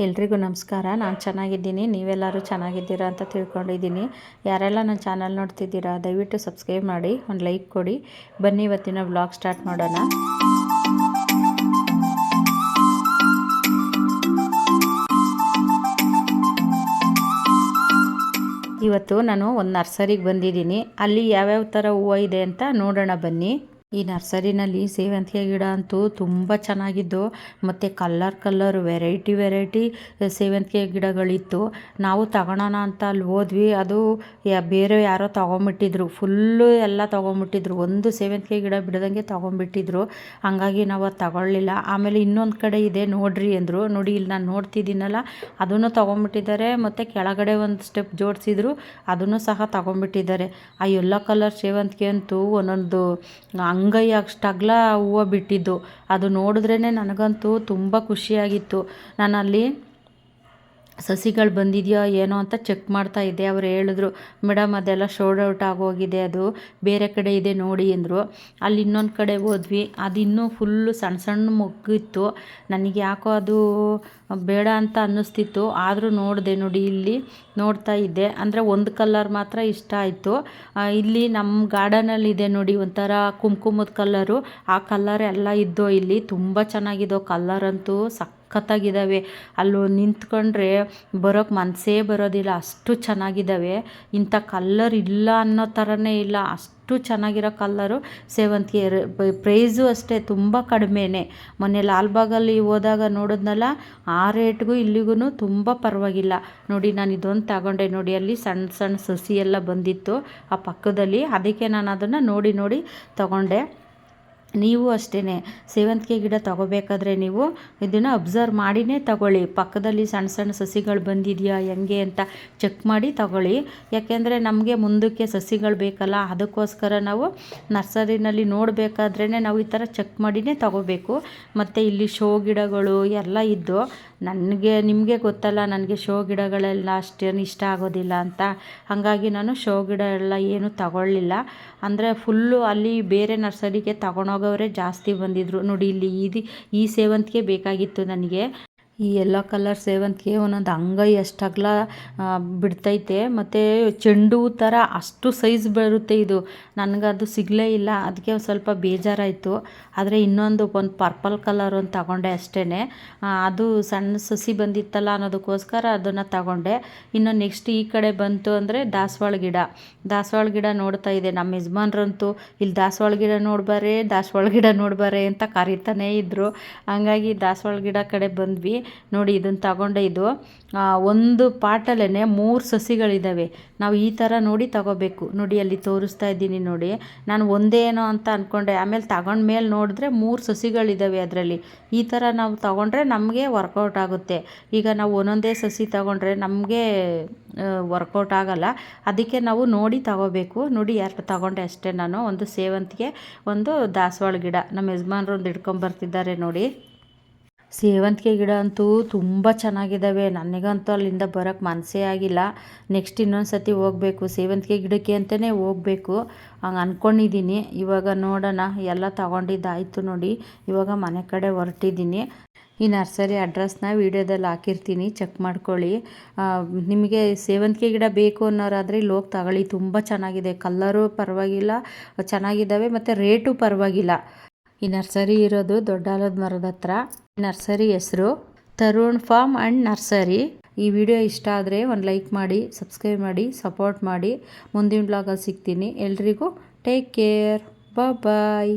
ಎಲ್ರಿಗೂ ನಮಸ್ಕಾರ. ನಾನು ಚೆನ್ನಾಗಿದ್ದೀನಿ, ನೀವೆಲ್ಲರೂ ಚೆನ್ನಾಗಿದ್ದೀರಾ ಅಂತ ತಿಳ್ಕೊಂಡಿದ್ದೀನಿ. ಯಾರೆಲ್ಲ ನನ್ನ ಚಾನಲ್ ನೋಡ್ತಿದ್ದೀರಾ ದಯವಿಟ್ಟು ಸಬ್ಸ್ಕ್ರೈಬ್ ಮಾಡಿ, ಒಂದು ಲೈಕ್ ಕೊಡಿ. ಬನ್ನಿ ಇವತ್ತಿನ ವ್ಲಾಗ್ ಸ್ಟಾರ್ಟ್ ಮಾಡೋಣ. ಇವತ್ತು ನಾನು ಒಂದು ನರ್ಸರಿಗೆ ಬಂದಿದ್ದೀನಿ. ಅಲ್ಲಿ ಯಾವ್ಯಾವ ಥರ ಹೂವು ಇದೆ ಅಂತ ನೋಡೋಣ ಬನ್ನಿ. ಈ ನರ್ಸರಿನಲ್ಲಿ ಸೇವಂತಿಗೆ ಗಿಡ ಅಂತೂ ತುಂಬ ಚೆನ್ನಾಗಿದ್ದು, ಮತ್ತು ಕಲ್ಲರ್ ವೆರೈಟಿ ಸೇವಂತಿಗೆ ಗಿಡಗಳಿತ್ತು. ನಾವು ತಗೊಳೋಣ ಅಂತ ಅಲ್ಲಿ ಹೋದ್ವಿ. ಅದು ಬೇರೆ ಯಾರೋ ತೊಗೊಂಬಿಟ್ಟಿದ್ರು, ಫುಲ್ಲು ಎಲ್ಲ ತೊಗೊಂಬಿಟ್ಟಿದ್ರು. ಒಂದು ಸೇವಂತಿಗೆ ಗಿಡ ಬಿಡದಂಗೆ ತೊಗೊಂಬಿಟ್ಟಿದ್ರು. ಹಾಗಾಗಿ ನಾವು ಅದು ತಗೊಳ್ಳಿಲ್ಲ. ಆಮೇಲೆ ಇನ್ನೊಂದು ಕಡೆ ಇದೆ ನೋಡ್ರಿ ಅಂದರು. ನೋಡಿ ಇಲ್ಲಿ ನಾನು ನೋಡ್ತಿದ್ದೀನಲ್ಲ, ಅದನ್ನು ತೊಗೊಂಬಿಟ್ಟಿದ್ದಾರೆ. ಮತ್ತು ಕೆಳಗಡೆ ಒಂದು ಸ್ಟೆಪ್ ಜೋಡಿಸಿದ್ರು, ಅದನ್ನು ಸಹ ತೊಗೊಂಬಿಟ್ಟಿದ್ದಾರೆ. ಆ ಯೆಲ್ಲೋ ಕಲರ್ ಸೇವಂತಿಗೆ ಅಂತೂ ಒಂದೊಂದು ಅಂಗೈ ಅಷ್ಟಾಗಲ ಹೂವು ಬಿಟ್ಟಿದ್ದು. ಅದು ನೋಡಿದ್ರೇ ನನಗಂತೂ ತುಂಬ ಖುಷಿಯಾಗಿತ್ತು. ನಾನಲ್ಲಿ ಸಸಿಗಳು ಬಂದಿದೆಯೋ ಏನೋ ಅಂತ ಚೆಕ್ ಮಾಡ್ತಾ ಇದ್ದೆ. ಅವ್ರು ಹೇಳಿದ್ರು, ಮೇಡಮ್ ಅದೆಲ್ಲ ಶೋಡ್ ಔಟ್ ಆಗೋಗಿದೆ, ಅದು ಬೇರೆ ಕಡೆ ಇದೆ ನೋಡಿ ಅಂದರು. ಅಲ್ಲಿ ಇನ್ನೊಂದು ಕಡೆ ಹೋದ್ವಿ, ಅದು ಇನ್ನೂ ಫುಲ್ಲು ಸಣ್ಣ ಮೊಗ್ಗಿತ್ತು. ನನಗೆ ಯಾಕೋ ಅದು ಬೇಡ ಅಂತ ಅನ್ನಿಸ್ತಿತ್ತು. ಆದರೂ ನೋಡಿದೆ, ನೋಡಿ ಇಲ್ಲಿ ನೋಡ್ತಾ ಇದ್ದೆ. ಅಂದರೆ ಒಂದು ಕಲರ್ ಮಾತ್ರ ಇಷ್ಟ ಆಯಿತು. ಇಲ್ಲಿ ನಮ್ಮ ಗಾರ್ಡನಲ್ಲಿ ಇದೆ ನೋಡಿ ಒಂಥರ ಕುಂಕುಮದ ಕಲ್ಲರು, ಆ ಕಲ್ಲರ್ ಎಲ್ಲ ಇದ್ದೋ ಇಲ್ಲಿ. ತುಂಬ ಚೆನ್ನಾಗಿದ್ದೋ ಕಲ್ಲರಂತೂ ಸಖತ್ತಾಗಿದ್ದಾವೆ. ಅಲ್ಲೂ ನಿಂತ್ಕೊಂಡ್ರೆ ಬರೋಕ್ಕೆ ಮನಸ್ಸೇ ಬರೋದಿಲ್ಲ, ಅಷ್ಟು ಚೆನ್ನಾಗಿದ್ದಾವೆ. ಇಂಥ ಕಲ್ಲರ್ ಇಲ್ಲ ಅನ್ನೋ ಥರನೇ ಇಲ್ಲ, ಅಷ್ಟು ಚೆನ್ನಾಗಿರೋ ಕಲ್ಲರು ಸೇವಂತಿಗೆ. ಪ್ರೈಸು ಅಷ್ಟೇ ತುಂಬ ಕಡಿಮೆನೇ. ಮೊನ್ನೆ ಲಾಲ್ಬಾಗಲ್ಲಿ ಹೋದಾಗ ನೋಡಿದ್ನಲ್ಲ, ಆ ರೇಟ್ಗೂ ಇಲ್ಲಿಗೂ ತುಂಬ ಪರವಾಗಿಲ್ಲ. ನೋಡಿ ನಾನು ಇದೊಂದು ತಗೊಂಡೆ ನೋಡಿ, ಅಲ್ಲಿ ಸಣ್ಣ ಸಸಿ ಎಲ್ಲ ಬಂದಿತ್ತು ಆ ಪಕ್ಕದಲ್ಲಿ. ಅದಕ್ಕೆ ನಾನು ಅದನ್ನು ನೋಡಿ ತಗೊಂಡೆ. ನೀವು ಅಷ್ಟೇ ಸೇವಂತಿಗೆ ಗಿಡ ತಗೋಬೇಕಾದ್ರೆ ನೀವು ಇದನ್ನು ಅಬ್ಸರ್ವ್ ಮಾಡಿನೇ ತಗೊಳ್ಳಿ. ಪಕ್ಕದಲ್ಲಿ ಸಣ್ಣ ಸಸಿಗಳು ಬಂದಿದೆಯಾ ಹೆಂಗೆ ಅಂತ ಚೆಕ್ ಮಾಡಿ ತಗೊಳ್ಳಿ. ಯಾಕೆಂದರೆ ನಮಗೆ ಮುಂದಕ್ಕೆ ಸಸಿಗಳು ಬೇಕಲ್ಲ, ಅದಕ್ಕೋಸ್ಕರ ನಾವು ನರ್ಸರಿನಲ್ಲಿ ನೋಡಬೇಕಾದ್ರೇ ನಾವು ಈ ಥರ ಚೆಕ್ ಮಾಡಿನೇ ತಗೋಬೇಕು. ಮತ್ತು ಇಲ್ಲಿ ಶೋ ಗಿಡಗಳು ಎಲ್ಲ ಇದ್ದು, ನಿಮಗೆ ಗೊತ್ತಲ್ಲ ನನಗೆ ಶೋ ಗಿಡಗಳೆಲ್ಲ ಅಷ್ಟೇನು ಇಷ್ಟ ಆಗೋದಿಲ್ಲ ಅಂತ. ಹಾಗಾಗಿ ನಾನು ಶೋ ಗಿಡ ಎಲ್ಲ ಏನು ತಗೊಳ್ಳಿಲ್ಲ. ಅಂದರೆ ಫುಲ್ಲು ಅಲ್ಲಿ ಬೇರೆ ನರ್ಸರಿಗೆ ತಗೊಂಡೋಗೋರೇ ಜಾಸ್ತಿ ಬಂದಿದ್ದರು. ನೋಡಿ ಇಲ್ಲಿ ಈ ಸೇವಂತಿಗೆ ಬೇಕಾಗಿತ್ತು ನನಗೆ. ಈ ಯೆಲ್ಲೋ ಕಲರ್ ಸೇವಂತಿಗೆ ಒಂದೊಂದು ಅಂಗೈ ಅಷ್ಟಾಗಲ ಬಿಡ್ತೈತೆ. ಮತ್ತು ಚೆಂಡು ಥರ ಅಷ್ಟು ಸೈಜ್ ಬರುತ್ತೆ ಇದು. ನನಗದು ಸಿಗಲೇ ಇಲ್ಲ, ಅದಕ್ಕೆ ಒಂದು ಸ್ವಲ್ಪ ಬೇಜಾರಾಯಿತು. ಆದರೆ ಒಂದು ಪರ್ಪಲ್ ಕಲರ್ ಒಂದು ತಗೊಂಡೆ ಅಷ್ಟೇ. ಅದು ಸಣ್ಣ ಸಸಿ ಬಂದಿತ್ತಲ್ಲ ಅನ್ನೋದಕ್ಕೋಸ್ಕರ ಅದನ್ನು ತಗೊಂಡೆ. ಇನ್ನು ನೆಕ್ಸ್ಟ್ ಈ ಕಡೆ ಬಂತು ಅಂದರೆ ದಾಸವಾಳ ಗಿಡ ನೋಡ್ತಾ ಇದೆ. ನಮ್ಮ ಯಜಮಾನ್ರಂತೂ ಇಲ್ಲಿ ದಾಸವಾಳ ಗಿಡ ನೋಡ್ಬಾರೆ ಅಂತ ಕರಿತಾನೇ ಇದ್ದರು. ಹಂಗಾಗಿ ದಾಸವಾಳ ಗಿಡ ಕಡೆ ಬಂದ್ವಿ. ನೋಡಿ ಇದನ್ನು ತಗೊಂಡೆ. ಇದು ಒಂದು ಪಾಟಲ್ಲೇ 3 ಸಸಿಗಳಿದ್ದಾವೆ. ನಾವು ಈ ಥರ ನೋಡಿ ತಗೋಬೇಕು. ನೋಡಿ ಅಲ್ಲಿ ತೋರಿಸ್ತಾ ಇದ್ದೀನಿ ನೋಡಿ. ನಾನು ಒಂದೇನೋ ಅಂತ ಅಂದ್ಕೊಂಡೆ, ಆಮೇಲೆ ತಗೊಂಡ್ಮೇಲೆ ನೋಡಿದ್ರೆ 3 ಸಸಿಗಳಿದ್ದಾವೆ ಅದರಲ್ಲಿ. ಈ ಥರ ನಾವು ತಗೊಂಡ್ರೆ ನಮಗೆ ವರ್ಕೌಟ್ ಆಗುತ್ತೆ. ಈಗ ನಾವು ಒಂದೊಂದೇ ಸಸಿ ತಗೊಂಡ್ರೆ ನಮಗೆ ವರ್ಕೌಟ್ ಆಗಲ್ಲ. ಅದಕ್ಕೆ ನಾವು ನೋಡಿ ತಗೋಬೇಕು. ನೋಡಿ 2 ತಗೊಂಡೆ ಅಷ್ಟೇ ನಾನು. ಒಂದು ಸೇವಂತಿಗೆ, ಒಂದು ದಾಸವಾಳ ಗಿಡ. ನಮ್ಮ ಯಜಮಾನ್ರು ಒಂದು ಹಿಡ್ಕೊಂಬರ್ತಿದ್ದಾರೆ ನೋಡಿ. ಸೇವಂತಿಗೆ ಗಿಡ ಅಂತೂ ತುಂಬ ಚೆನ್ನಾಗಿದ್ದಾವೆ. ನನಗಂತೂ ಅಲ್ಲಿಂದ ಬರೋಕ್ಕೆ ಮನಸ್ಸೇ ಆಗಿಲ್ಲ. ನೆಕ್ಸ್ಟ್ ಇನ್ನೊಂದು ಸತಿ ಹೋಗಬೇಕು, ಸೇವಂತಿಗೆ ಗಿಡಕ್ಕೆ ಅಂತಲೇ ಹೋಗಬೇಕು ಹಂಗೆ ಅಂದ್ಕೊಂಡಿದ್ದೀನಿ. ಇವಾಗ ನೋಡೋಣ, ಎಲ್ಲ ತಗೊಂಡಿದ್ದಾಯಿತು ನೋಡಿ. ಇವಾಗ ಮನೆ ಕಡೆ ಹೊರಟಿದ್ದೀನಿ. ಈ ನರ್ಸರಿ ಅಡ್ರೆಸ್ನ ವೀಡಿಯೋದಲ್ಲಿ ಹಾಕಿರ್ತೀನಿ, ಚೆಕ್ ಮಾಡ್ಕೊಳ್ಳಿ. ನಿಮಗೆ ಸೇವಂತಿಗೆ ಗಿಡ ಬೇಕು ಅನ್ನೋರಾದರೆ ಇಲ್ಲಿ ಹೋಗಿ ತಗೊಳ್ಳಿ. ತುಂಬ ಚೆನ್ನಾಗಿದೆ, ಕಲ್ಲರು ಪರವಾಗಿಲ್ಲ, ಚೆನ್ನಾಗಿದ್ದಾವೆ, ಮತ್ತು ರೇಟು ಪರವಾಗಿಲ್ಲ. ಈ ನರ್ಸರಿ ಇರೋದು ದೊಡ್ಡ ಆಲದ ಮರದ ಹತ್ರ. ನರ್ಸರಿ ಹೆಸರು ತರುಣ್ ಫಾರ್ಮ್ ಆ್ಯಂಡ್ ನರ್ಸರಿ. ಈ ವಿಡಿಯೋ ಇಷ್ಟ ಆದರೆ ಒಂದು ಲೈಕ್ ಮಾಡಿ, ಸಬ್ಸ್ಕ್ರೈಬ್ ಮಾಡಿ, ಸಪೋರ್ಟ್ ಮಾಡಿ. ಮುಂದಿನ ಬ್ಲಾಗಲ್ಲಿ ಸಿಗ್ತೀನಿ. ಎಲ್ರಿಗೂ ಟೇಕ್ ಕೇರ್, ಬಾಯ್.